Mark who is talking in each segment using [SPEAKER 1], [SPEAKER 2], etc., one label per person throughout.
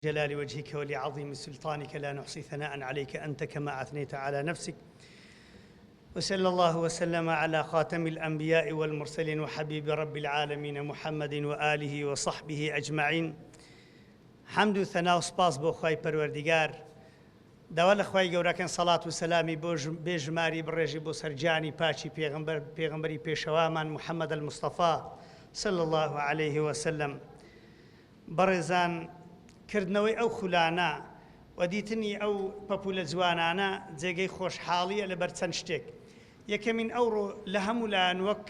[SPEAKER 1] جلال وجهك ولعظيم سلطانك لا نحصي ثناء عليك أنت كما أثنيت على نفسك. وصلى الله وسلم على خاتم الأنبياء والمرسلين وحبيب رب العالمين محمد وآله وصحبه أجمعين. حمد و ثنا و سپاس بۆ خوای پەروەردیگار، داوا لە خوای گەورەکەن سەڵات و سەلامی بێژماری بڕێژی بۆ سەرجانی پاچی پێغەمبەری پێشەوامان محەممەد المستەفا صلی الله عليه وسلم. بەڕێزان، کردنەوەی ئەو خولانە و دیتنی ئەو پەپولە جوانانە جێگەی خۆشحاڵیە لەبەر چەند شتێک. یەکەمین ئەوڕۆ لە هەموو لایەن وەک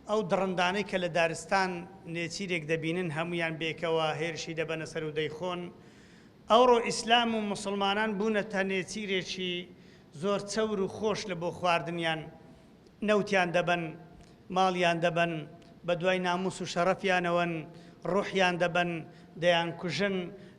[SPEAKER 1] ئەو دڕندانەی کە لە دارستان نێچیرێک دەبینن هەمویان بێکەوە هێرشی دەبەنە سەر و دەیخۆن. ئەوڕۆ ئیسلام و مسلمانان بوونەتە نێچیرێکی زۆر چەور و خۆش لە بۆ خواردنیان، نەوتیان دەبەن، ماڵیان دەبەن، بە دوای ناموس و شەرەفیانەوەن، ڕوحیان دەبەن، دەیان کوژن،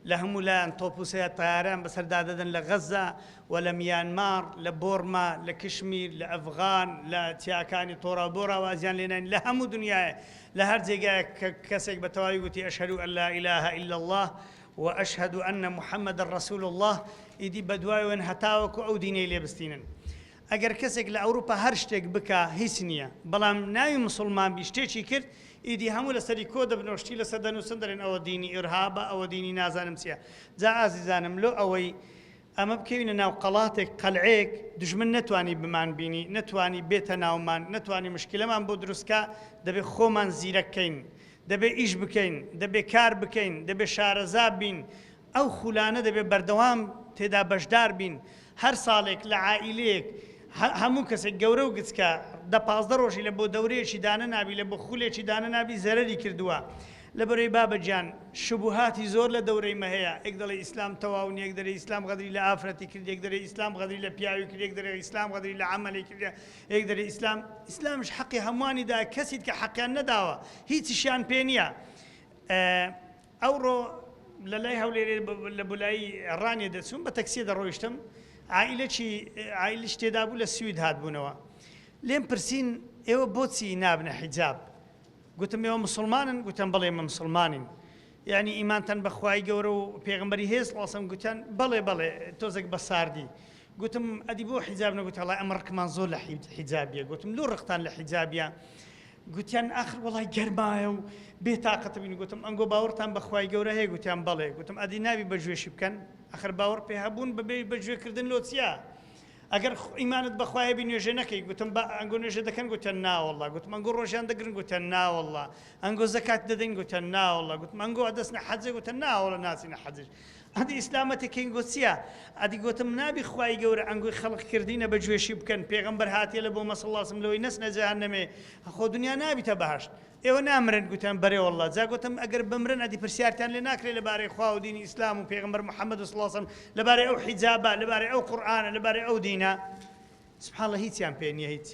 [SPEAKER 1] لە هەموو لایەن تۆپوسەیە تایاران بەسەردا دەدەن لە غەزە و لە میانمار، لە بۆرما، لە کشمیر، لە ئەفغان، لە چیاکانی تۆڕا بۆ ڕاوازیان لێنان لە هەموو دنیاە، لە هەر جێگایە کەسێک بە تەواوی گوتی ئەشهەدو ئەن لا ئیلاهە ئیلا الله و ئەشهەدو ئەنە محەممەدە ڕەسوول الله، ئیدی بەدوایەوەن هەتاوەکو ئەو دینەی لێبستینن. ئەگەر کەسێک لە ئەوروپا هەر شتێک بکە هیچ نییە، بەڵام ناوی مسلمان بی شتێکی کرد ئیدی هەموو لەسەری کۆ دەبنەوەشتی لەسەر دەنووسن دەرێن ئەوە دینی ئیرهابە، ئەوە دینی نازانم چییە. جا ئازیزانم، لۆ ئەوەی ئەمە بکەوینە ناو قەڵاتێک قەلعەیەک دژمن نەتوانی بمان بینی، نەتوانی بێتە ناومان، نەتوانی مشکلەمان بۆ دروستکە، دەبێت خۆمان زیرەکەین، دەبێت ئیش بکەین، دەبێت کار بکەین، دەبێت شارەزا بین، ئەو خولانە دەبێت بەردەوام تێدا بەشدار بین. هەر ساڵێک لە عائیلەیەک هەموو کەسێک گەورە و گچکە 10-15 ڕۆژی لە بۆ دەورەیەکی دانە نابی، لە بۆ خولێکی دانە نابی، زەرەری کردووە. لەبەرەوەی بابەجان شوبهاتی زۆر لە دەورەی مەهەیە. یەک دەڵێ ئیسلام تەواو نییە، یەک دەڵێ ئیسلام غەدری لە ئافرەتی کرد، یەک دەڵێ ئیسلام غەدری لە پیاوی کرد، یەک دەڵێ ئیسلام غەدری لە عەمەلی کرد، یەک دەڵێ ئیسلامش حەقی هەمووانیدا، کەسیت کە حەقیان نەداوە هیچیشیان پێ نییە. ئەوڕۆ لە لای هەولێرێ لە بولایی ڕانێ دەچوون، بە تەکسی دەڕۆیشتم، عائیلەش تێدا بوو، لە سوید هاتبوونەوە. لێم پرسین ئێوە بۆچی نابنە حیجاب؟ گوتم ئێوە مسلمانن؟ گوتم بەڵێ ئێمە مسلمانین. یعنی ئیمانتان بە خوای گەورە و پێغەمبەری هێز وڵاسم؟ گوتیان بەڵێ بەڵێ، تۆزێک بە ساردی. گوتم ئەدی بۆ حیجاب نەگوت؟ وەڵای ئەمە ڕقمان زۆر لە حیجابیە. گوتم لۆ ڕقتان لە حیجابیە؟ گوتیان ئاخر وەڵای گەرمایە و بێتاقەتە بین. گوتم ئەنگۆ باوەڕتان بە خوای گەورە هەیە؟ گوتیان بەڵێ. گوتم ئەدی نابی بەگوێشی بکەن؟ ئەخر باوەڕ پێ هەبوون بەبێ بەگوێکردن لۆ چییە؟ ئەگەر ئیمانت بەخوایە بی نوێژە نەکەی؟ گوتم ئەنگۆ نوێژە دەکەن؟ گوتیان ناوەڵڵا. گوتم ئەنگۆ ڕۆژیان دەگرن؟ گوتیان ناوەڵڵا. ئەنگۆ زەکات دەدەین؟ گوتیان ناوەڵڵا. گوتم ئەنگۆ ئەدەستنە حەجە؟ گوتیان ناوەڵڵا ناچینە حەجش. ئەدی ئیسلامەتێکین گۆ چییە؟ ئەدی گوتم نابی خوای گەورە ئەنگۆی خەڵق کردینە بەگوێشی بکەن، پێغەمبەر هاتیە لە بۆ مەسەڵڵاسم لەوەی نەچنە جەهەنەمێ، خۆ دنیا نابیتە بەهەشت، ئێوە نامرن. گوتیان بەرێ وەڵڵا. جا گوتم ئەگەر بمرن ئەدی پرسیارتان لێ ناکرێت لەبارەی خوا و دینی ئیسلام و پێغەمبەر محەممەد صلی الله علیه وسلم، لەبارەی ئەو حیجابە، لەبارەی ئەو قورئانە، لەبارەی ئەو دینە؟ سبحان الله، هیچیان پێ نییە هیچ.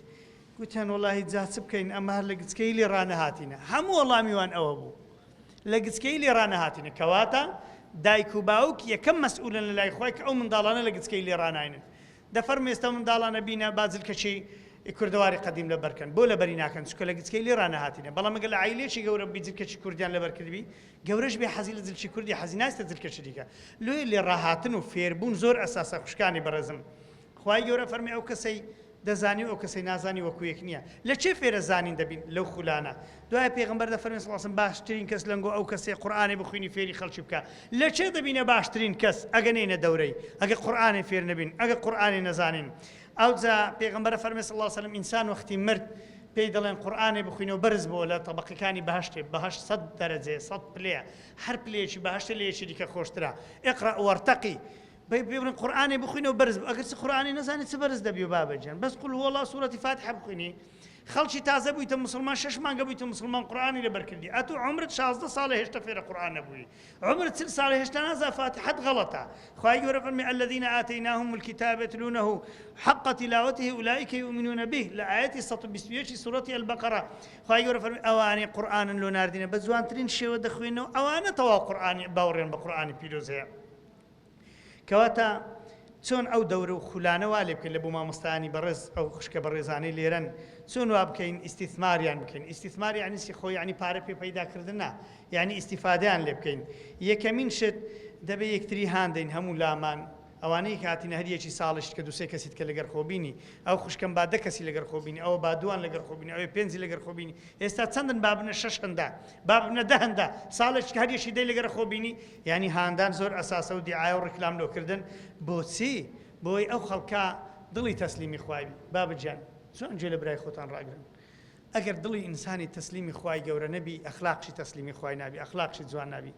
[SPEAKER 1] گوتیان وەڵڵاهی جا چ بکەین؟ ئەمە هەر لە گچکەی لێ ڕانەهاتینە. هەموو وەڵامیوان ئەوە بوو، لە گچکەی لێ ڕانەهاتینە، کەواتە دایک و باوک یەکەم مەسئولن لە لای خۆی کە ئەو منداڵانە لە گچکەی لێ ڕاناینن. دەفەرمێ ئێستا منداڵانە بینە بازلکەچی کوردەواری قەدیم لەبەر بکەن، بۆ لەبەری ناکەن؟ چونکە لە گچکەی لێ ڕانەهاتینە. بەڵام ئەگەر لە عایلێکی گەورە بی جلکەچی کوردیان لەبەر کردبی، گەورەش بێ حەزی لە جلکی کوردی، حەزی ناستە جلکەچی دیکە. لێ لێ ڕاهاتن و فێربوون زۆر ئەساسە خوشکانی بەڕێزم. خوای گەورە فەرمی ئەو کەسەی دەزانی و ئەو کەسەی نازانی وەکو یەک نییە. لە چێ فێرە زانین دەبین؟ لەو خولانە. دوایە پێغەمبەر دەفەرمێ صلی الله علیه وسلم باشترین کەس لەنگۆ ئەو کەسێ قورئانی بخوێنی فێری خەڵکی بکە. لە چێ دەبینە باشترین کەس؟ ئەگە نەینە دەورەی، ئەگە قورئانی فێر نەبین، ئەگە قورئانی نەزانین. ئەوجا پێغەمبەر فەرمێ صلی الله علیه وسلم ئینسان وەختی مرد پێی دەڵێن قورئانی بخوێنەوە بەرز بۆ لە تەبەقەکانی بەهەشتێ، بەهەشت 100 دەرەجەیە، 100 پلەیە، هەر پلەیەکی بەهەشتە لە یەکی دیکە خۆشترە. ئیقرأ وەرتەقی، بێبڵێن قورئانی بخوێنەوە بەرز بوو. ئەگەر چ قورئانی نەزانی چ بەرز دەبی و بابەجان؟ بەس قول هو الله سوورەتی فاتحە بخوێنی، خەڵکی تازە بوویتە مسلمان، 6 مانگە بوویتە مسلمان، قورئانی لەبەر کردی. ئەتو عمرت 16 ساڵە هێشتا فێرە قورئان نەبووی، عمرت 40 ساڵە هێشتا نازا فاتحەت غەڵەتە. خوای گەورە فەرمی الذين آتيناهم الكتاب يتلونه حق تلاوته أولئك يؤمنون به، لە ئاەتی 121 سوورەتی البەقەرە. خوای گەورە فەرمی ئەوانەی قورئانن لۆ ناردینە بە جوانترین شێوە دەخوێنەوە، ئەوانە تەواو قورئانی باوەڕیان بە قورئانی پیرۆز هەیە. کەواتە چۆن ئەو دەورە و خولانەوە لێ بکەین لە بۆ مامۆستایانی بەڕێز ئەو خوشکە بەڕێزانەی لێرەن چۆن وا بکەین ئیستیثماریان بکەین. ئیستیثمار یعنی چی؟ خۆ یعنی پارە پێ پەیداکردن نا، یعنی ئیستیفادەیان لێ بکەین. یەکەمین شت دەبێ یەکتری هاندەین هەموو لامان ئەوانەی کاتینە هەریەکی ساڵشت کە دوسێ کەسیت کە لەگەر خۆبینی، ئەو خوشکم با دە کەسی لەگەر خۆبینی، ئەوە با دوان لەگەر خۆبینی، ئەوەی پێنجی لەگەر خۆبینی. ئێستا چەندن بابنە 6 هەندا بابنە 10 هەندا ساڵش کە هەریەشی دەی لەگەر خۆبینی. یعنی هاندان زۆر ئەساسە و دیعایە و ڕکلام لۆکردن. بۆچی؟ بۆی ئەو خەڵکە دڵی تەسلیمی خوای بابجان چۆن جێ لە برای خۆتان ڕاگرن. ئەگەر دڵی ئینسانی تەسلیمی خوای گەورە نەبی ئەخلاقشی تەسلیمی خوای نابی، ئەخلاقشی جوان نابی.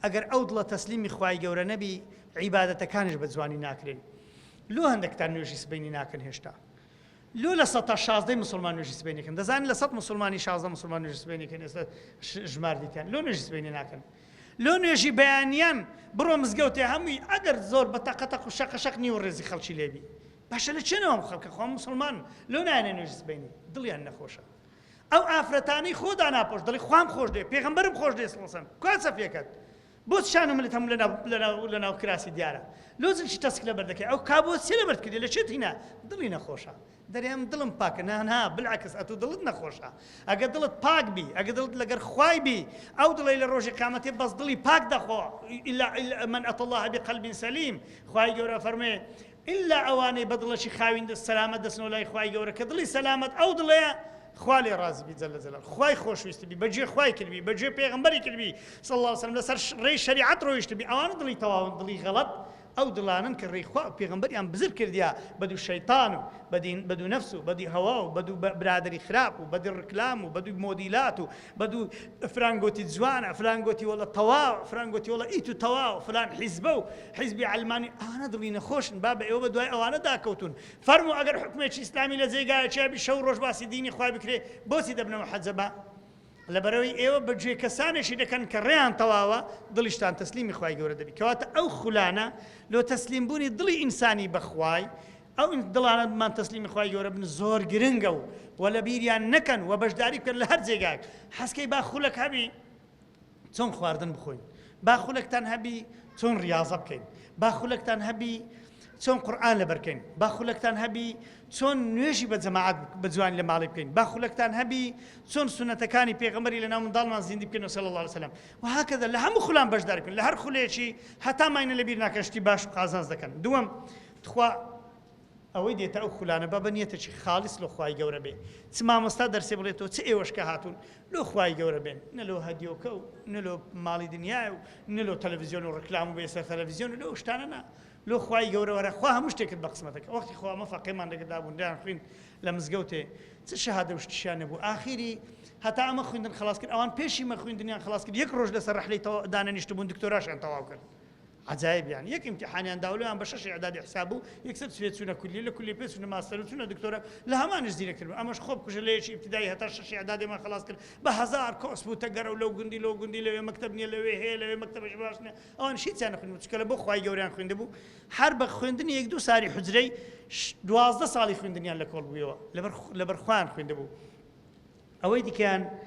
[SPEAKER 1] ئەگەر ئەو دڵە تەسلیمی خوای گەورە نەبی عیبادەتەکانش بە جوانی ناکرێن. لۆ هەندێکتان نوێژی سبەینی ناکەن هێشتا. لۆ لە 16 مسلمان نوێژی سبەینەکەن. دەزانین لە 100 مسلمانی 16 مسلمان نوێژی سبەینەکەن ئێستا ژمار دیتیان. لۆ نوێژی سبەینی ناکەن. لۆ نوێژی بەیانیان بڕۆ مزگەوتێ هەمووی ئەگەر زۆر بە تەقەتەق و شەقەشەق نی و ڕێزی خەڵکی لێبی. باشە لە چێنەوە خەڵکە خۆ مسلمان لۆ نایەنێ نوێژی سبەینی دڵیان نەخۆشە. ئەو ئافرەتانەی خۆدا ناپۆش دڵی خوام خۆش دێ پێغەمبەرم خۆش دێ سڵسەن کوات سەفیەکەت بۆ شان و ملت هەموو لەناو کراسی دیارە لۆزنشی تەسک لەبەر دەکەی ئەو کابۆ چێ لەبەر کردی لە چێتینە دڵی نەخۆشە دەرێم دڵم پاکە نانها بالعکس ئەتوو دڵت نەخۆشە ئەگە دڵت پاک بی ئەگە دڵت لەگەر خوای بی ئەو دڵی لە ڕۆژی قیامەتێ بەس دڵی پاک دەخۆ إلا من أتى الله بقلب سليم خوای گەورە فەرمێ إلا ئەوانەی بە دڵەشی خاوین سەلامەت دەچنەوە لای خوای گەورە کە دڵی سەلامەت ئەو دڵەیە خوا لێ ڕازی بی جەل جەلال خوای خۆشویستی بی بەجێ خوای کردبی بەجێ پێغەمبەری کردبی صلی الله علیه و سلم لەسەر ڕێی شەریعەت ڕۆیشتبی ئەوانە دڵی تەواون دڵی غەڵەت ئەو دڵانن کە ڕێی خوا پێغەمبەریان بزر کردیا بەدوو شەیطان و بەدوو نەفس و بەدوو هەوا و بەدوو برادری خراپ و بەدوو ڕکلام و بەدوو مۆدیلات و بەدوو فرانگۆتی جوانە فلانگۆتی وەڵە تەواو فرانگۆتی وەڵە ئیت و تەواو فلان حیزبە و حیزبی عەلمانی ئەوانە دڵی نەخۆشن با بە ئێوە بە دوای ئەوانە داکەوتون فەرموو ئەگەر حکومێکی ئیسلامی لە جێگایەکی شەو ڕۆژ باسی دینی خوا بکرێ بۆچی دەبنەوە حەجەبە لەبەرەوەی ئێوە بەجێ کەسانێکی دەکەن کە ڕێیان تەواوە دڵیشتان تەسلیمی خوای گەورە دەبی کەواتە ئەو خولانە لۆ تەسلیمبوونی دڵی ئینسانی بەخوای ئەو دڵانەمان تەسلیمی خوای گەورە بن زۆر گرنگە و وە لە بیریان نەکەن و بەشداری بکەن لە هەر جێگاک حەسکەی با خولەک هەبی چۆن خواردن بخۆین با خولەکتان هەبی چۆن ڕیاضە بکەین با خولەکتان هەبی چۆن قورئان لەبەرکەین با خولەکتان هەبی چۆن نوێژی بە جەماعەت بە جوانی لە ماڵی بکەین با خولەکتان هەبی چۆن سونەتەکانی پێغەمبەری لەناو منداڵمان زیندی بکەین صلی الله علیه وسلم و هەکەدا لە هەموو خولان بەشدار بکەین لە هەر خولەیەکی هەتا ماینە لەبیر ناکەن شتی باش و قازانج دەکەن دووەم تخوا ئەوەی دێتە ئەو خولانە بە بەنیەتێکی خاڵیس لە خوای گەورە بێ چ مامۆستا دەرسێ بڵێتەوە چ ئێوەش کە هاتوون لۆ خوای گەورە بێن نە لۆ هەدیۆکە و نە لۆ ماڵی دنیای و نە لۆ تەلەڤیزیۆن و ڕکلام و بێسەر تەلەڤیزیۆن و لۆ شتانە نا لۆ خوای گەورە وەرە خوا هەموو شتێکت بە قسمەتەکە وەختی خوا مەفەقێمان لەگەدا بوون دایان خوێن لە مزگەوتێ چ شەهادە و شتیشیان نەبوو ئاخیری هەتا ئەمە خوێندن خلاص کرد ئەوان پێشی مە خوێندنیان خلاص کرد یەک ڕۆژ لەسەر ڕەحلەی دانەنیشت بوون دکتۆراشیان تەواو کرد عجایب يعني يك امتحانيان داولوان بشش اعدادي حسابه يكسب سويتسونا كليه لكل بيسونا ماستر وسونا دكتوره لها ما نزيد كتير اما خب كش ليش ابتدائي هتا شش اعدادي ما خلاص كل بهزار كورس بو تقرا لو غندي لو مكتبني لو هي لو مكتب شباشنا انا شي ثاني خدمه تشكل بو خوي جوريان خويندبو حرب خويندني يك دو ساري حجري 12 سالي خويندني لكل بيوا لبر خوان خويندبو اويدي كان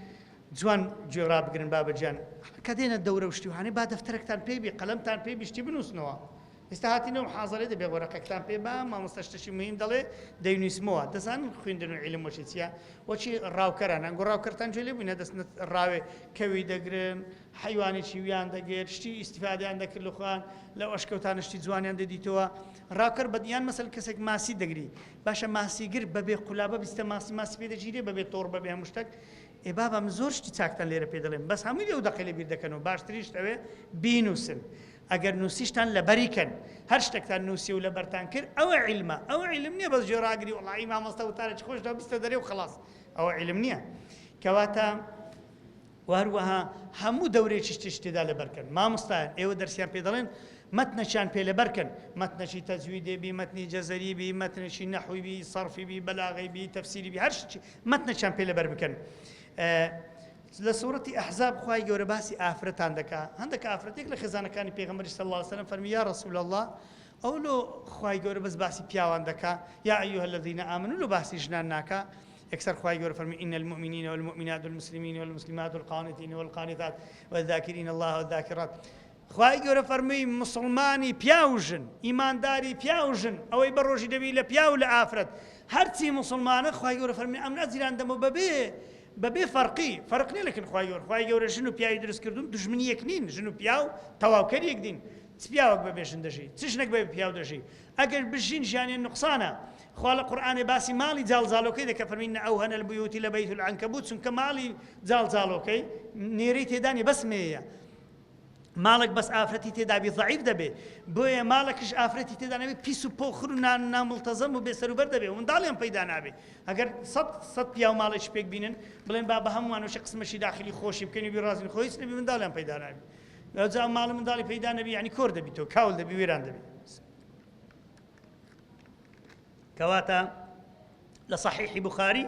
[SPEAKER 1] جوان جواب بگرن بابا جان کدین الدوره وشتي وهاني بعد دفتركتان بيبي قلمتان بيبي شتي بنوسنوا استهاتينو محاضره دبي ورقكتان بيبا ما مستشتشي مهم دله دينيسموا دسان خويندن علم وشتيا وشي راو كران انغو راو كرتان جلي بنا دسن راوي كوي دگرن حيواني شي ويان دگير شتي استفاده عندك الاخوان لو اشكوتان شتي جوانيان دديتوا راكر بديان مثلا كسك ماسي دگري باشا ماسي گير ببي قلابه ماسي بيد جيري ببي طور ببي همشتك ای بابا مزور شتی چاکتن لیره پیدالیم بس همین یو دقیقه بیر دکنو باشتریش توی بینوسن اگر نوسیشتن لبری کن هر شتکتن نوسی و لبرتن کر او علم نیه بس جراغری والله امام استوتاره چه خوش دا بیست داری و خلاص او علم نیه کواتا وهروها همو دوره چشتی دا لبر کن ما مستعد ایو درسیان پیدالین متنشان پیله برکن متنشی تجویدی بی متنی جزری بی متنشی نحوی بی صرفی بی بلاغی بی تفسیری بی هر چی متنشان پیله بر بکن لسورة أحزاب خواهي جورا باسي آفرت عندك آفرت يك لخزانة كان بيغمبر صلى الله عليه وسلم فرمي يا رسول الله أولو خواهي جورا بس باسي بياوان دكا يا أيها الذين آمنوا لو باسي جنان ناكا أكثر خواهي جورا فرمي إن المؤمنين والمؤمنات والمسلمين والمسلمات والقانتين والقانتات والذاكرين الله والذاكرات خوای گەورە فەرمووی مسلمانی پیاوژن ئیمانداری پیاوژن ئەوەی بە ڕۆژی دەبی لە پیاو لە ئافرەت هەرچی مسلمانە خوای گەورە فەرمووی ئەم نەزیراندەمەوە بەبێ فەرق نیە لەکن خوای گەورە ژن و پیاوی دروست کردوون دژمنی یەک نین ژن و پیاو تەواوکەر یەک دین چ پیاوەک بەبێ ژن دەژی چ ژنێک بەبێ پیاو دەژی ئەگەر بژین ژیانیان نوقسانە خوا لە قورئانێ باسی ماڵی جاڵجاڵۆکەی دەکە فەرمووی ئینە ئەوهەنە البیوتی لەبەیت العنکەبوت چونکە ماڵی جاڵجاڵۆکەی نێرەی تێدانی بەس مێیە ماڵک بەس ئافرەتی تێدابی ضعیف دەبێ بۆیە ماڵەکەش ئافرەتی تێدا نەبێ پیس و پۆخر و نامڵتەزەم و بێسەروبەر دەبێ منداڵیان پەیدا نابێ ئەگەر سەد پیا و ماڵێکی پێک بینن بڵێن با هەمووانەوەشە قسمەشی داخلی خۆشی بکەنی بیڕازین خۆی نەبی منداڵیان پەیدا نابێ جا ماڵ منداڵی پەیدا نەبی یعنی کۆر دەبیتەوە کاول دەبی وێران دەبی کەواتە لە صحیحی بوخاری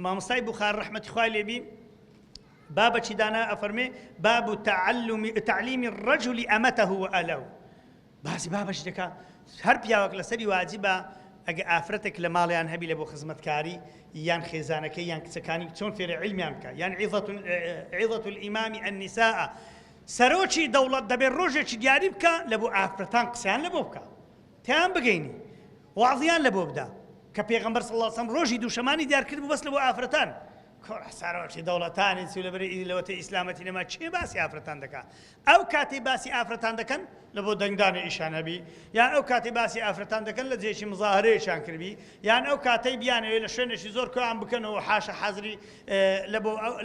[SPEAKER 1] مامۆستای بوخاری ڕەحمەتی خوای لێبی بابا چی دانا ئەفەرمێ باب تعلیم الرجل أمته وأهله باسی بابەش دەکا هەر پیاوەک لەسەری واجبە ئەگە ئافرەتێک لە ماڵیان هەبی لە بۆ خزمەتکاری یان خێزانەکەی یان کچەکانی چۆن فێرە عیلمیان بکە یان عیظەة الإمام النساء سەرۆکی دەوڵەت دەبێت ڕۆژێکی دیاری بکە لە بۆ ئافرەتان قسەیان لە بۆ بکە تیان بگەینی وعظیان لە بۆ بدا کە پێغەمبەر صلی الله علیه وسلم ڕۆژی دووشەمانی دیار کرد بوو بەس لە بۆ ئافرەتان سەرۆکی دەوڵەتانی چ لەبەری لەوەتە ئیسلامەتی نەما چێ باسی ئافرەتان دەکا ئەو کاتەی باسی ئافرەتان دەکەن لە بۆ دەنگدانی ئیشان هەبی یان ئەو کاتەی باسی ئافرەتان دەکەن لە جێشی مزاهرەیەشان کردبی یان ئەو کاتەی بیانەوێت لە شوێنێکی زۆر کۆیان بکەنەوە حاشە حەزری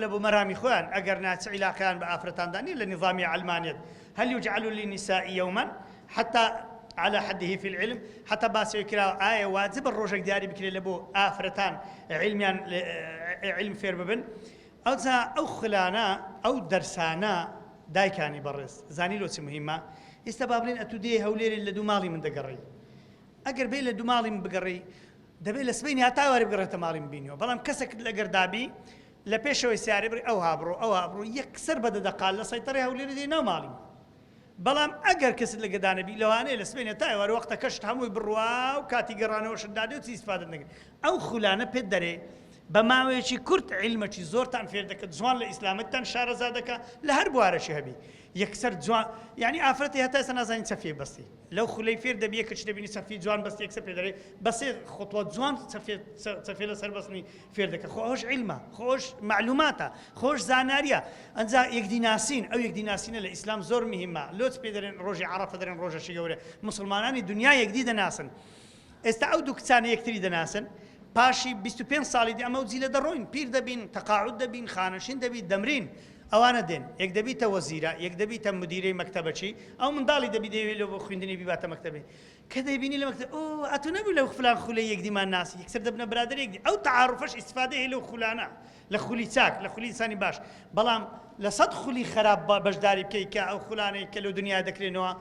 [SPEAKER 1] لە بۆ مەرامی خۆیان ئەگەر ناچ عیلاقیان بە ئافرەتاندانی لە نظامی علمانیت هل يجعل للنساء يوما حتى على حده في العلم حتى باسي كرا آية واجب الروجك دياري بكري لبو آفرتان علميان علم فير ببن أو خلانا أو درسانا دايكاني برس زاني لو مهمة استبابلين أتوديه هولير اللي دومالي من دقري أقر بي اللي دومالي من بقري دبي لسبيني هتاوري بقري تمالي من بينيو بلام كسك لقر دابي لبيشو يساري بري أو هابرو يكسر بدا دقال لسيطري هولير دي نو مالي بەڵام ئەگەر کەست لە گەدانەبی لەوانەیە لە سبینە تایوەرە وەختە کەشت هەمووی بڕوا و کاتی گەڕانەوە شدادێ و چی ئیسفادە نەکرد ئەو خولانە پێت دەرێ بە ماوەیەکی کورت عیلمەکی زۆرتان فێر دەکەت جوان لە ئیسلامەتتان شارەزا دەکە لە هەر بوارەشی هەبی یەکسەر جوان یعنی ئافرەتی هەتا ئێستا نازانین چەفێ بەستی لەو خولەی فێر دەبیە کە چ دەبینی چەفی جوان بەستی یەکسەر پێ دەرێ بەسێ خۆتوە جوان چەفێ لەسەر بەستنی فێر دەکە خۆش عیلمە خۆش معلوماتە خۆش زاناریە ئەنجا یەکدیناسین ئەو یەکدیناسینە لە ئیسلام زۆر مهمە لۆچ پێ دەرێن ڕۆژی عەرەفە دەرێن ڕۆژەشی گەورە مسلمانانی دنیا یەکدی دەناسن ئێستا ئەو دوو کچانە یەکتری دەناسن پاشی 25 ساڵی دی ئەمە و جیلە دەڕۆین پیر دەبین تەقاعود دەبین خانەشین دەبین دەمرین ئەوانە دێن یەک دەبیتە وەزیرە یەک دەبیتە مدیرەی مەکتەبەچی ئەو منداڵی دەبی دەوێت لەو بۆ خوێندنی بیباتە مەکتەبێ کە دەیبینی لە مەکتەب ئۆ ئەتو نەبوو لەو فلان خولەی یەکدیمان ناسی یەکسەر دەبنە برادەر یەکدی ئەو تەعارفەش ئیسفادە هەیە لەو خولانە لە خولی چاک لە خولی ئینسانی باش بەڵام لە سەد خولی خراپ بەشداری بکەی کە ئەو خولانەی کە لەو دنیا دەکرێنەوە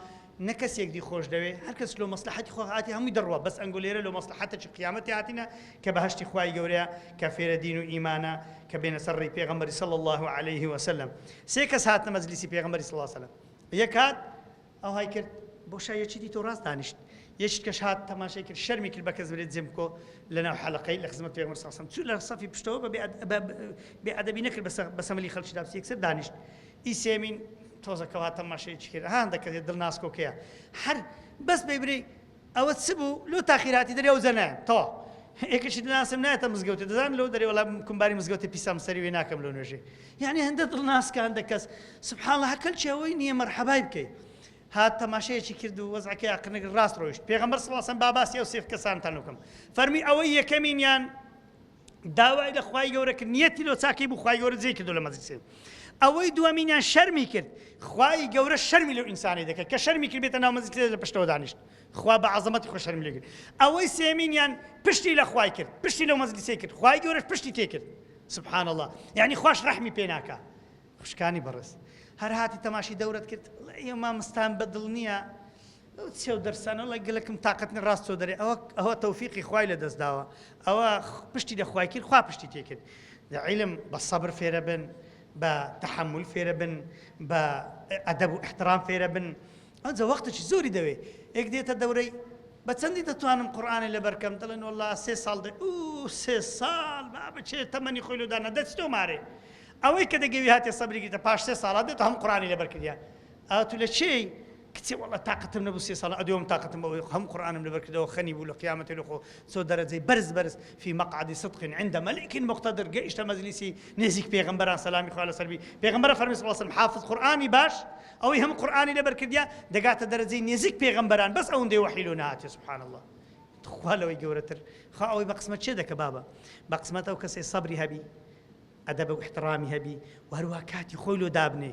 [SPEAKER 1] نە کەسێک دی خۆش دەوێ هەر کەس لەو مەسلحەتی خۆ هاتی هەمووی دەڕوە بەس ئەنگۆ لێرە لەو مەسلحەتە قیامەتی هاتینە کە بەهەشتی خوای گەورەیە کە فێرە دین و ئیمانە کە بێنە سەر ڕێی پێغەمبەری صلی الله عليه وسلم سێ کەس هاتنە مەجلیسی پێغەمبەری صلی الله عليه وسلم یەک هات ئەو های کرد بۆ شایەکی دی تۆ ڕاست دانیشت یەکیش کەش هات تەماشای کرد شەرمی کرد بە کەس بێت جێم بکۆ لەناو حەلەقەی لە خزمەت پێغەمبەر صلی الله عليه وسلم چوو لە سەفی پشتەوە بێئەدەبی نەکرد بە سەمەلی خەڵکی دابسی یەکسەر دانیشت ئی سێمین تۆزە کەوا تەماشایکی کرد هەندە کەسێ دڵناسکۆکەیە هەر بەس بێبرێ ئەوە چ بوو لۆ تاخیراتی دەرێ ئەو زەنایە تۆ یەکێکی دڵناسم نایەتە مزگەوتێ دەزانم لەو دەرێ وەڵام کومباری مزگەوتی پیسام سەری وێ ناکەم لەو نوێژێ یعنی هەندە دڵناسکە هەندە کەس سبحان الله هەکەلچی ئەوەی نییە مەرحەبای بکەی هات تەماشەیەکی کرد و وەزعەکەی عقنەگە ڕاست ڕۆیشت پێغەمبەر صلی الله علیه وسلم باسی ئەو سێف کەسانتان وکەم فەرمی ئەوەی یەکەمینیان داوای لە خوای گەورە کرد نیەتی لۆ چاکەی بوو خوای گەورە جێی کردو لە مەجلیسێ ئەوەی دووەمینیان شەرمی کرد خوای گەورە شەرمی لەو ئینسانی دەکات کە شەرمی کرد بێتە ناو مەجلیسێ لە پشتەوە دانیشت خوا بە عەزەمەتی خۆ شەرمی لێ کرد ئەوەی سێمینیان پشتی لە خوای کرد پشتی لەو مەجلیسێ کرد خوای گەورەش پشتی تێ کرد سبحان الله یعنی خوش ڕەحمی پێ ناکا خوشکانی بەڕێز هەر هاتی تەماشی دەورەت کرد ئێمە مامۆستان بەدڵ نییە چێو دەرسانە لە گەلەکم تااقەتنی ڕاست تۆ دەرێ ئەوە تەوفیقی خوای لە دەست داوە ئەوە پشتی لە خوای کرد خوا پشتی تێ کرد عیلم بە سەبر فێرە بن بە تەحمل فێرە بن بە ئەدەب و احترام فێرە بن ئەنجا وەختێکی زۆری دەوێ یەک دێتە دەورەی بە چەندی دەتوانم قورئانی لەبەرکەم دەڵێن وەڵڵا 3 ساڵ 3 ساڵ با بچێت تەمەنی خۆی لەدانە دەچتۆ مارێ ئەوەی کە دەگەوی هاتێ سەبرێکی پاش 3 ساڵات دێت هەم قورآانی لەبەر کردیان ئەو لە چی کچێ وەڵە تااقتم نەبوو 3 ساڵ ئەدۆم تااقتم بەوەی هەم قورآنم لەبەر کردەوە خەنی بوو لە قیامەتی لەخۆ سۆ دەرەجەی بەرز في مقعد صدق عند ملك مقتدر گەیشتە مەجلیسی نێزیک پێغەمبەران سەلامی خوا لەسەر بی پێغەمبەر فەرمی صلی الله علیه و سلم حافظ قورآنی باش ئەوەی هەم قورآانی لەبەر کردیا دەگاتە دەرەجەی نێزیک پێغەمبەران بەس ئەوەندەی وحی لۆ نهاتێ سبحان الله خوا لەوەی گەورەتر خوا ئەوەی بە قسمەت چێ دەکە بابە بە قسمەت ئەو کەسێ سەبری هەبی ئەدەب و احترامی هەبی و هەروە کاتی خۆی لۆ دابنێ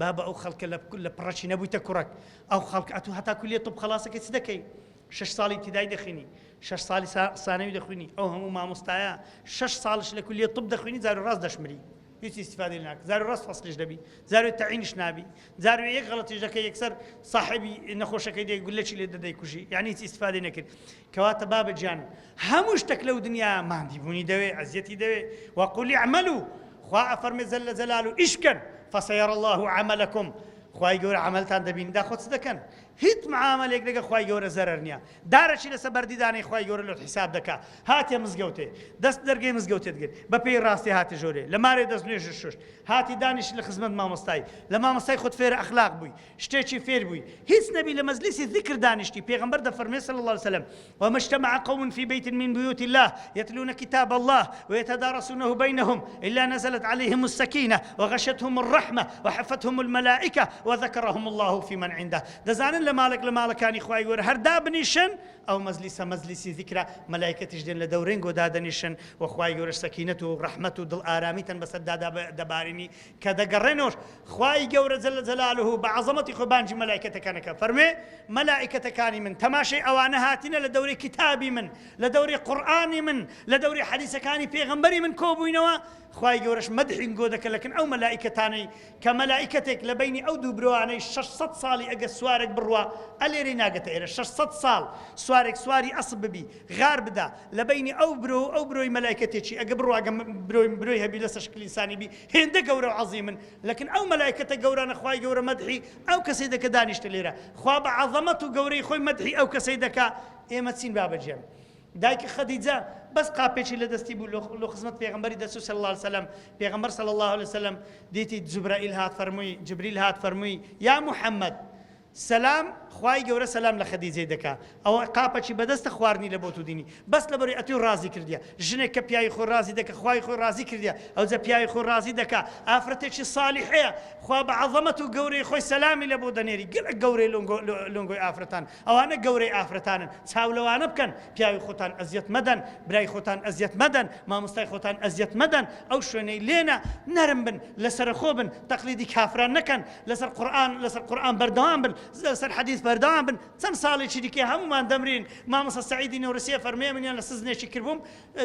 [SPEAKER 1] بابا ئەو خەڵکە لە پڕەچی نەبوویتە کوڕک ئەو خەڵک ئەتوو هەتا کولیە تۆ خەڵاسەکە چ دەکەی 6 ساڵی ابتیدایی دەخوێنی 6 ساڵی ثانەوی دەخوێنی ئەو هەموو مامۆستایە 6 ساڵش لە کولیە طب دەخوێنی زار و ڕاست دەشمری هیچ استفادەی ناکە زار و ڕاست فەسڵیش دەبی زار و تەعینش نابی زار و یەک غەڵەتیش دەکەی یەکسەر صاحبی نەخۆشەکەی دێ گولەکی لێ دەدەی کوژی یعنی هیچ استفادەی نەکرد کەواتە بابە گیان هەموو شتێک لەو دنیا ماندی بوونی دەوێ ئەزیەتی دەوێ وەقولی اعملوا خوا ئەفەرمێ جەل جەلاله ئیش بکەن فسيرى الله عملكم خواهی گەورە عملتان دەبین دا خۆت دەکەن هیچ معاملێک لەگە خواهی گەورە زەرەر نییە دارەچی لەسەر بەردیدانی خواهی گەورە لۆت حیساب دەکا هاتێ مزگەوتێ دەست دەرگەی مزگەوتێت گرت بە پێی ڕاستی هاتێ ژۆرێ لە مارێ دەست نوێژ شوشت هاتی دانیش لە خزمەت مامۆستای لە مامۆستای خۆت فێرە ئەخلاق بووی شتێکی فێر بووی هیچ نەبی لە مەجلیسی ذیکر دانیشتی پێغەمبەر دەفەرمێ صلی الله عليه وسلم وما اجتمع قوم في بيت من بيوت الله يتلون كتاب الله ويتدارسونه بينهم إلا نزلت عليهم السكينة وغشتهم الرحمة وحفتهم الملائكة وذكرهم الله في من عنده دەزانن لە ماڵەکانی خوای گەورە هەردا بنیشن ئەو مەجلیسی ذیکرە مەلایکەتیش دێن لە دەورێنگۆ دادەنیشن و خوای گەورە سەکینەت و ڕەحمەت و دڵ ئارامیتەن بەسەر دەبارینی کە دەگەڕێنەوەش خوای گەورە جەل جەلاله بە عەزەمەتی خۆ بانگی مەلایکەتەکانەکە فەرمێ مەلایکەتەکانی من تەماشای ئەوانە هاتینە لە دەورەی کتابی من لە دەورەی قورئانی من لە دەورەی حەدیثەکانی پێغەمبەری من کۆبووینەوە خوای گەورەش مەدحین گۆ دەکە لەکن ئەو مەلایکەتانەی کە مەلایکەتێک لە بینی ئەو دوو برۆوانەی 600 ساڵی ئەگە سوارێک بڕوا ئەلێرەی ناگەتە ئێرە 600 ساڵ سوارێک سواری ئەسب ببی غار بدا لە بینی ئەو برۆی مەلایکەتێکی ئەگە بڕواگە برۆی هەبی لەسەر شکلی ئینسانی بی هێندە گەورە و عەزیمن لەکن ئەو مەلایکەتە گەورانە خوای گەورە مەدحی ئەو کەسەی دەکە دانیشتە لێرە خوا بە عەزەمەت و گەورەی خۆی مەدحی ئەو کەسەی دەکا ئێمە چین بابەجێم دایکی خەدیجە بەس قاپێکی لە دەستی بوو لە خزمەت پێغەمبەری دەچوو صلی الله عليه وسلم پێغەمبەر صلی الله عليه وسلم دیتی جبرائیل هات فەرمووی جبریل هات فەرمووی یا محەممەد سلام خوای گەورە سلام لە خەدیجەی دەکا ئەوە قاپەکی بەدەستە خواردنی لە بۆ تو دینی بەس لەبەرەوەی ئەتوی ڕازی کردیە ژنێک کە پیاوی خۆی ڕازی دەکە خوای خۆی ڕازی کردیە ئەوجە پیاوی خۆی ڕازی دەکا ئافرەتێکی ساڵحەیە خوا بە عەزەمەت و گەورەی خۆی سەلامی لە بۆ دەنێری گەلک گەورەی لۆنگۆی ئافرەتان ئەوانە گەورەی ئافرەتانن چاولەوانە بکەن پیاوی خۆتان ئەزیەت مەدەن برای خۆتان ئەزیەت مەدەن مامۆستای خۆتان ئەزیەت مەدەن ئەو شوێنەی لێنە نەرم بن لەسەر خۆ بن تەقلیدی کافران نەکەن لەسەر قورئان بەردەوام بن لەسەر حەدیث بەردەوام بن چەند ساڵێکی دیکە هەمومان دەمرین مامۆستا سەعیدی نەورسیە فەرمێ منیان لە سزنێکی کردبووم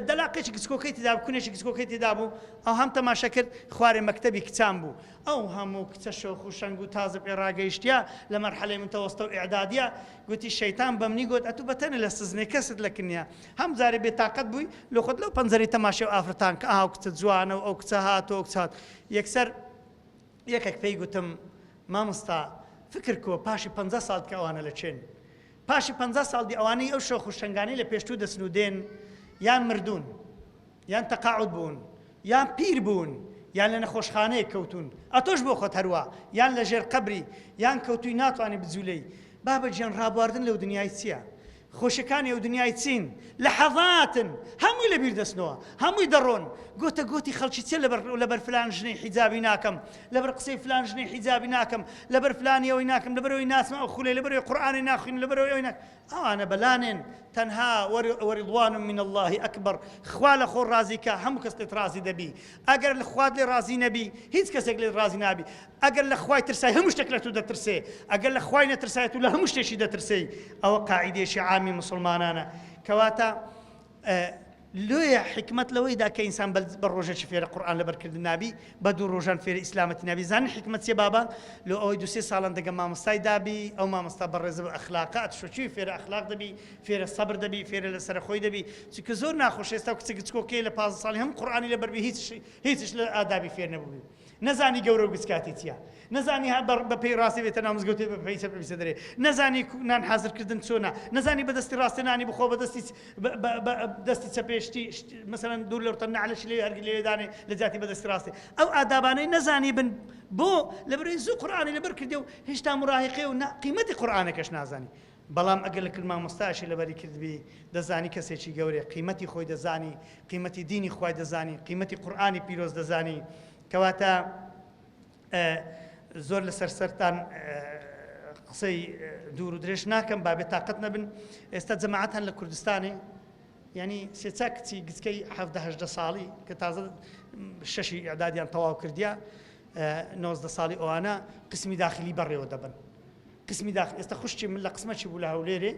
[SPEAKER 1] دەلاقێکی کچکۆکەی تێدا بوو کونێکی کچکۆکەی تێدا بوو ئەو هەم تەماشا کرد خوارێ مەکتەبی کچان بوو ئەو هەموو کچە شۆخ و شەنگ و تازە پێ ڕاگەیشتیا لە مەرحەلەی متەوەستە و ئیعدادیە گوتی شەیتان بەمنی گوت ئەتوو بەتەنە لە سزنێ کەست لەکنیا هەم جارێ بێتاقەت بووی لە خۆت لەو پەنجەرەی تەماشای و ئافرەتان کە ئاو کچە جوانە و ئەو کچە هاتۆ ئەو کچە هات یەکسەر یەکێک پێی گوتم مامۆستا فکر کۆ پاشی 50 ساڵ کە ئەوانە لە چێن پاشی 50 ساڵ دی ئەوانەی ئەو شۆخ و شەنگانەی لە پێشتوو دەسنوودێن یان مردوون یان تەقاعود بوون یان پیر بوون یان لە نەخۆشخانەیە کەوتون ئەتۆش بۆ خۆت هەروە یان لە ژێر قەبری یان کەوتووی ناتوانێ بجوولەی بابە گیان ڕابواردن لەو دنیای چییە خۆشەکانی ئەو دنیای چین لە حەڤاتن هەمووی لەبیر دەستنەوە هەمووی دەڕۆن گۆتە گۆتی خەڵکی چێ لەبەر فلان ژنەی حیجابی ناکەم لەبەر قسەی فلان ژنەی حیجابی ناکەم لەبەر فلانی ئەوەی ناکەم لەبەرەوەی ناسمە ئەو خولەی لەبەرەوەی قورئانی ناخوێن لەبەرەوەی ئەوەی ناکەم ئەوانە بەلانێن تەنها وەرضوان من الله ئەکبەر خوا لە خۆ ڕازیکە هەموو کەس لێت ڕازی دەبی ئەگەر لە خوات لێ ڕازی نەبی هیچ کەسێک لێت ڕازی نابی ئەگەر لە خوای ترسای هەموو شتێک لە تو دەترسێ ئەگەر لە خوای نەترسایەت و لە هەموو شتێکی دەترسەی ئەوە قاعیدەیەکی عامی مسلمانانە کەواتە لۆیە حکمت لەوەیدا کە ئینسان بە ڕۆژێکی فێرە قورئان لەبەرکردن نابی بە دوو ڕۆژان فێرە ئیسلامەتی نابی زانن حکمت چێ بابە لۆ ئەوەی 2-3 ساڵان دەگە مامۆستای دابی ئەو مامۆستا بەڕێزە بە ئەخلاقات شۆچی فێرە ئەخلاق دەبی فێرە سەبر دەبی فێرە لەسەر خۆی دەبی چونکە زۆر ناخۆش ئێستا کچە کچکۆکەیە لە 15 ساڵی هەم قورئانی لەبەربی هیچش لە ئادابی فێر نەبووی نەزانی گەورە و گچکاتی چییە، نەزانی بە پێی ڕاستی بێتە ناو مزگەوتێ بە پێی سەر دەرێ، نەزانی نان حازرکردن چۆنە، نەزانی بەدەستی ڕاستی نانی بخۆ بەدەستی چەپێشتی مەسەڵەن دوور لەوتە نعلەش لێ هەرگی لێدانێ لە جاتی بەدەستی ڕاستی ئەو ئادابانەی نەزانی بن بۆ لەبەرەوەی زوو قورئانی لەبەر کردێ و هێشتا مراهقێ و قیمەتی قورئانەکەش نازانی. بەڵام ئەگەر لە کرد مامۆستایشی لەبەری کردبی دەزانی کەسێکی گەورەیە قیمەتی خۆی دەزانی، قیمەتی دینی خۆی دەزانی، قیمەتی قورئانی پیرۆز دەزانی. کەواتە زۆر لەسەر سەرتان قسەی دوور و درێژ ناکەم با بێ تاقەت نەبن. ئێستا جەماعەتان لە کوردستانێ ینی سێچا کچی گچکەی 17-18 ساڵی کە تازە شەشی ئیعدادیان تەواو کردیا 19 ساڵی ئەوانە قسمی داخلی بەڕێوە دەبن. قسمی داخلی ئێستا خوشتی من لە قسمەکی بوو لە هەولێرێ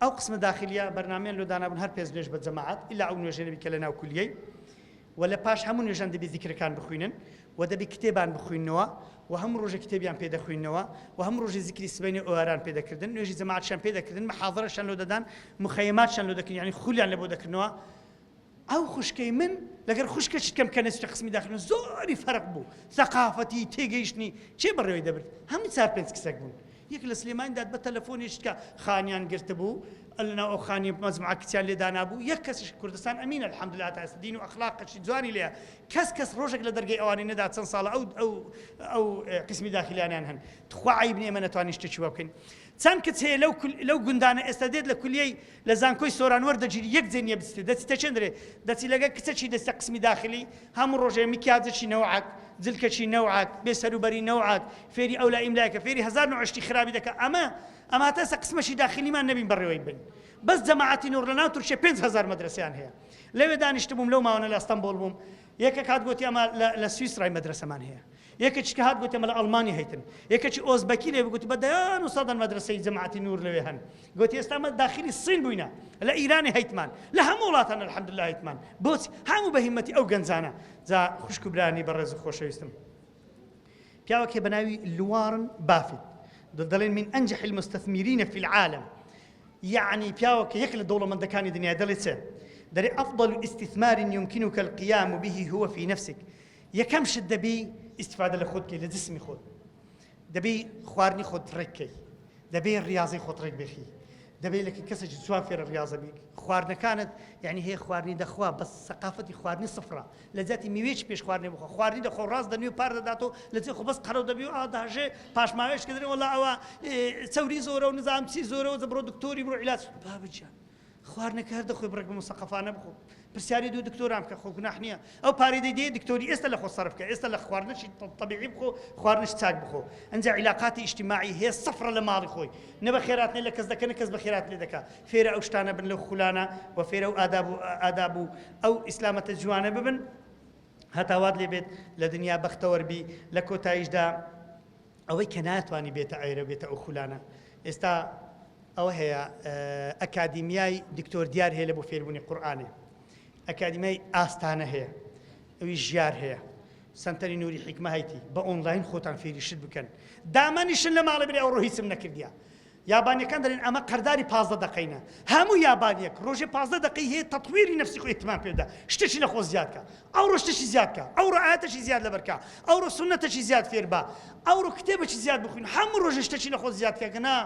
[SPEAKER 1] ئەو قسمە داخلیە بەرنامەیان لۆ دانابوون هەر پێش نوێژ بە جەماعەت ئیلا ئەو نوێژێنەبی کە لە ناو کولیەی و لە پاش هەموو نوێژان دەبێت زیکرەکان بخوێنن و دەبێت کتێبان بخوێننەوە و هەموو ڕۆژە کتێبیان پێدەخوێننەوە و هەموو ڕۆژی زیکری سبەینی ئەواران پێدەکردن، نوێژی جەماعەتشان پێدەکردن، محاضەرەشان لۆ دەدان، مخەیەماتشان لۆ دەکردن، یعنی خولیان لەبۆ دەکردنەوە. ئەو خوشکەی من لەگەر خوشکەشت کەم کە نەچێتە قسمی داخلن زۆری فەرق بوو، سەقافەتی تێگەیشتنی چێ بەڕێوەی دەبرد، هەموو 4-5 کچەک بوون. یەک لە سلێمانی داد بە تەلەفۆنیشت کە خانیان گرتە بوو لەناو ئەو خانی مەجموعە کچیان لێدانا بوو، یەک کەسیش کوردستان ئەمینە الحەمدولله تا ئێستا دین و ئەخلاقی جوانی لێیە، کەس ڕۆژێک لە دەرگای ئەوانەی نەدا چەند ساڵە ئەو قسمی داخلیانیان هەن. تخوا عیب نییە ئێمە نەتوانین شتێکی وا بکەین. چەند کچ هەیە لەو گوندانە ئێستا دێت لە کولیەی لە زانکۆی سۆرانوەر دەگیری یەک جێ نییە بستێت دەچیتە چەندرێ دەچی لەگە کچەکی دەستە قسمی داخلی هەموو ڕۆژێ میکیازێکی نەوعەک جلکەکی نەوعەک بێسەروبەری نەوعەک فێری ئەو لا ئیملایەکە فێری هەزار نوعشتی خراپی دەکە. ئەمە تا ئێستا قسمەشی داخلیمان نەبین بەڕێوەی بن. بەس جەماعەتی نوور لەناو تورکیا 5000 مەدرسەیان هەیە. لەوێ دانیشتبووم لەو ماوانە لە ئەستەمبۆڵ بووم، یەکێک هات گوتی ئەمە لە سویسرای مەدرسەمان هەیە، یەکێکیکە هات گوتی ئەمە لە ئەڵمانی هەیتن، یەکێکی ئۆزبەکی لێ گوتی بەدەیان و سەدەن مەدرسەی جەماعەتی نوور لەوێ هەن. گوتی ئێستا ئەمە داخلی سین بووینە، لە ئیرانی هەیتمان، لە هەموو وڵاتان الحەمدولله هەیتمان. بۆچی هەموو بە هیمەتی ئەو گەنجانە. جا خوشک و برانی بەڕێز و خۆشەویستم، پیاوەکێ بە ناوی لوارن بافت دەڵێن من ئەنجح المستثمرين في العالم، يعني پیاوەکە یەک لە دەوڵەمەندەکانی دنیا دەڵێت چێ دەرێ أفضل استثمار يمكنك القيام به هو في نفسك. یەکەم شت دەبی استفادە لە خۆت بکەی لە جسمی خۆت، دەبی خواردنی خۆت ڕێک بکەی، دەبی ڕیاضەی خۆت ڕێک بێخی، دەبی لە کەسێکی جوان فێرە ڕیاضە بی. خواردنەکانت یعنی هەیە خواردنی دەخوا بەس سەقافەتی خواردنی سفرە، لە جاتی میوێکی پێش خواردنی بخۆ، خواردنی دەخۆ ڕاست دەنوێ پار دەداتەوە لە جێ خۆ بەس قەرەو دەبی و ئاداژێ پاشماوێش کە دەرێ وەڵا ئەوە چەوری زۆرە و نزام چی زۆرەوە بڕۆ دکتۆری بڕۆ عیلاج بابجیان خواردنەکە هەر دەخۆی بڕێک بە مستەقەفانە بخۆ، پرسیاری دوو دکتۆرام کە خۆ گوناح نییە، ئەو پارەی دەیدێ دکتۆری ئێستا لە خۆ سەرف بکە، ئێستا لە خواردنەشی طبیعی بخۆ، خواردنش چاک بخۆ. ئەنجا عیلاقاتی ئیجتیماعی هەیە سەفرە لە ماڵی خۆی، نە بە خێرات لێ لە کەس دەکەن کەس بە خێرات لێ دەکا. فێرە ئەو شتانە بن لەو خولانە و فێرە و ئاداب و ئەو ئیسلامەتە جوانە ببن هەتاوات لێ بێت لە دنیا بەختەوەربی. لە کۆتاییشدا ئەوەی کە ناتوانی بێتە ئایرە بێتە ئەو خولانە. ئێستا ئەوە هەیە ئەکادیمیای دکتۆر دیار هەیە لە بۆ فێربوونی قورئانێ، ئەکادیمیای ئاستانە هەیە، ئەوی ژیار هەیە، سنتەری نووری حیکمە هەیتی بە ئۆنلاین خۆتان فێری شت بکەن. دامەنیشن لە ماڵە برێ ئەو ڕۆ هیچم نەکردیا. یابانیەکان دەڵێن ئەمە قەرداری 15 دقەینە، هەموو یابانیەک ڕۆژێ 15 دقەی هەیە تەطویری نەفسی خۆی ئیهتمام پێ بدا، شتێکی لە خۆ زیاد کە، ئەوڕۆ شتێکی زیاد کە، ئەوڕۆ ئایەتێکی زیاد لەبەر کە، ئەوڕۆ سونەتێکی زیاد فێر بە، ئەوڕۆ کتێبێکی زیاد بخوێن، هەموو ڕۆژێ شتێکی لە خۆ زیاد کە گەنا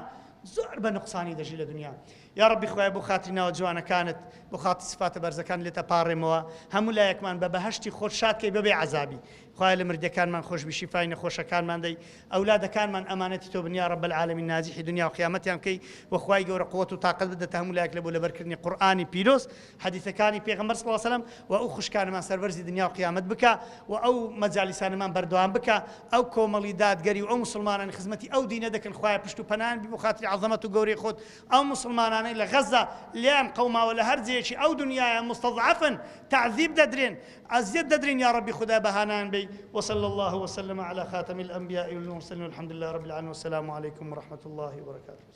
[SPEAKER 1] زۆر بە نقصانی دەژی لە دنیا. یا ربی خوای بۆ خاتری ناوە جوانەکانت بۆ خاتی سفاتە بەرزەکان لێتە پاڕێمەوە، هەموو لایەکمان بە بەهەشتی خۆت شادکەی بەبێ عەزابی. خوای لە مردەکانمان خۆشبی شیفای نەخۆشەکانمان دەی، ئەولادەکانمان ئەمانەتی تۆ بن یا رب العالمین نازیحی دنیا و قیامەتیان بکەی و خوای گەورە قووەت و تاقەت بدەتە هەموو لایەک لە بۆ لەبەرکردنی قورئانی پیرۆز، حەدیثەکانی پێغەمبەر صلی الله علیه و سلم و ئەو خوشکانمان سەربەرزی دنیا و قیامەت بکە و ئەو مەجالیسانمان بەردەوام بکە، ئەو کۆمەڵی دادگەری و ئەو مسلمانانی خزمەتی ئەو دینە دەکەن. خوای پشت و پەناهیان بی بۆ خاتری عەظەمەت و گەورەی خۆت. ئەو مسلمانانەی لە غەزە لیان قەوماوە لە هەر جێیەکی ئەو دنیایە مستضعفن تعذیب دەدرێن، ئەزیەت دەدرێن، یا ربی خودای بەهانان بی. وصلى الله وسلم على خاتم الأنبياء والمرسلين والحمد لله رب العالمين والسلام عليكم ورحمة الله وبركاته.